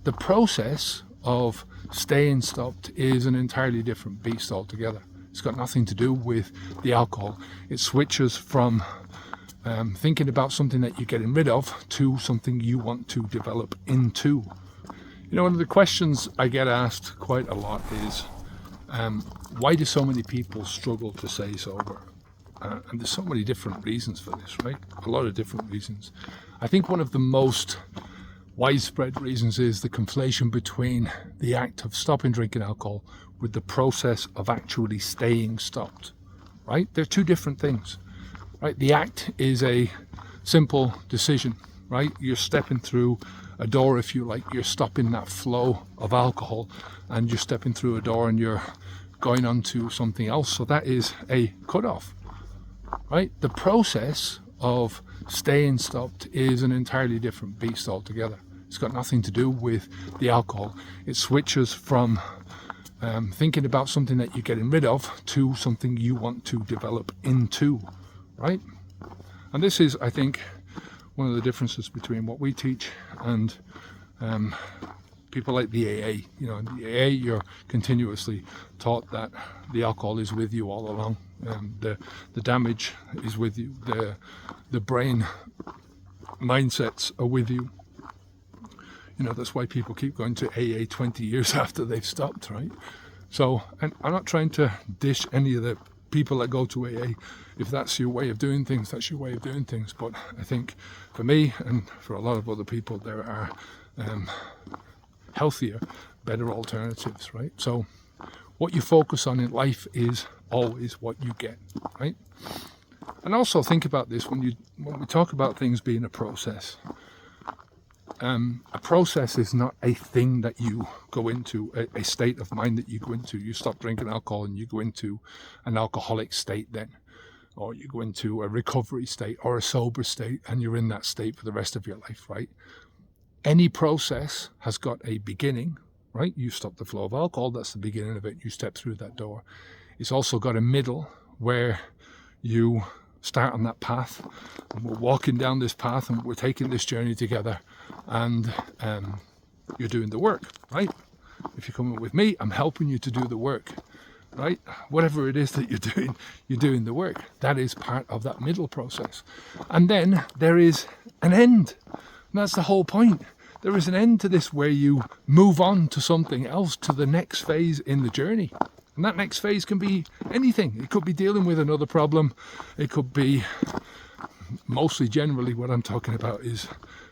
The process of staying stopped is an entirely different beast altogether. It's got nothing to do with the alcohol. It switches from thinking about something that you're getting rid of to something you want to develop into. You know, one of the questions I get asked quite a lot is, why do so many people struggle to stay sober? And there's so many different reasons for this, right? A lot of different reasons. I think one of the most widespread reasons is the conflation between the act of stopping drinking alcohol with the process of actually staying stopped, right? They're two different things, right? The act is a simple decision, right? You're stepping through a door, if you like, you're stopping that flow of alcohol, and you're stepping through a door and you're going on to something else. So that is a cutoff, right? The process of staying stopped is an entirely different beast altogether. It's got nothing to do with the alcohol. It switches from thinking about something that you're getting rid of to something you want to develop into, right? And this is, I think, one of the differences between what we teach and people like the AA. You know, in the AA, you're continuously taught that the alcohol is with you all along. The damage is with you. The brain mindsets are with you. You know, that's why people keep going to AA 20 years after they've stopped, right? So, and I'm not trying to dish any of the people that go to AA. If that's your way of doing things, that's your way of doing things. But I think for me and for a lot of other people, there are healthier, better alternatives, right? So what you focus on in life is always what you get, right? And also think about this when we talk about things being a process. A process is not a thing that you go into, a state of mind that you go into. You stop drinking alcohol and you go into an alcoholic state then, or you go into a recovery state or a sober state, and you're in that state for the rest of your life, right? Any process has got a beginning, right? You stop the flow of alcohol, that's the beginning of it. You step through that door. It's also got a middle where you start on that path, and we're walking down this path and we're taking this journey together, and you're doing the work, right? If you're coming with me, I'm helping you to do the work, right? Whatever it is that you're doing the work. That is part of that middle process. And then there is an end. And that's the whole point. There is an end to this where you move on to something else, to the next phase in the journey. And that next phase can be anything. It could be dealing with another problem. It could be, mostly generally what I'm talking about is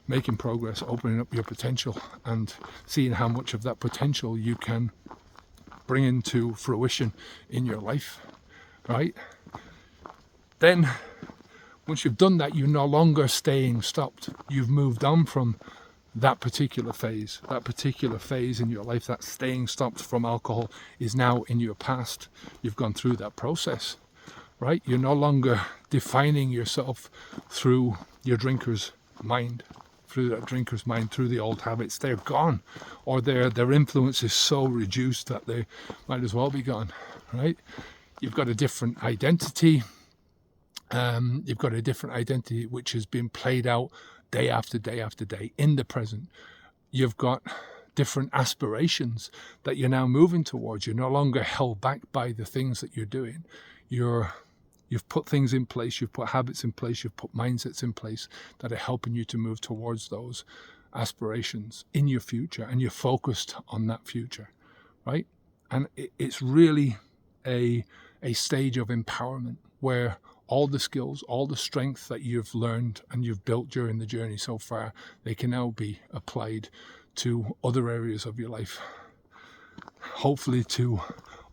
making progress, opening up your potential and seeing how much of that potential you can bring into fruition in your life, right? Then once you've done that, you're no longer staying stopped. You've moved on from that particular phase in your life. That staying stopped from alcohol is now in your past. You've gone through that process, right? You're no longer defining yourself through your drinker's mind, through the old habits. They're gone, or their influence is so reduced that they might as well be gone, right? You've got a different identity. You've got a different identity which has been played out day after day after day in the present. You've got different aspirations that you're now moving towards. You're no longer held back by the things that you're doing. You've put things in place, you've put habits in place, you've put mindsets in place that are helping you to move towards those aspirations in your future, and you're focused on that future, right? And it's really a stage of empowerment where all the skills, all the strength that you've learned and you've built during the journey so far, they can now be applied to other areas of your life. Hopefully to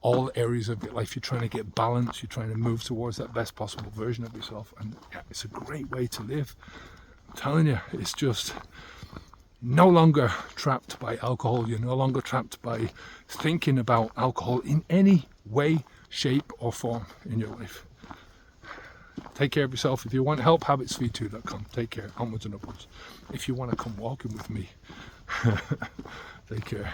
all areas of your life. You're trying to get balance, you're trying to move towards that best possible version of yourself. And yeah, it's a great way to live. I'm telling you, it's just no longer trapped by alcohol. You're no longer trapped by thinking about alcohol in any way, shape or form in your life. Take care of yourself. If you want help, habitsv2.com. Take care. Onwards and upwards. If you want to come walking with me, take care.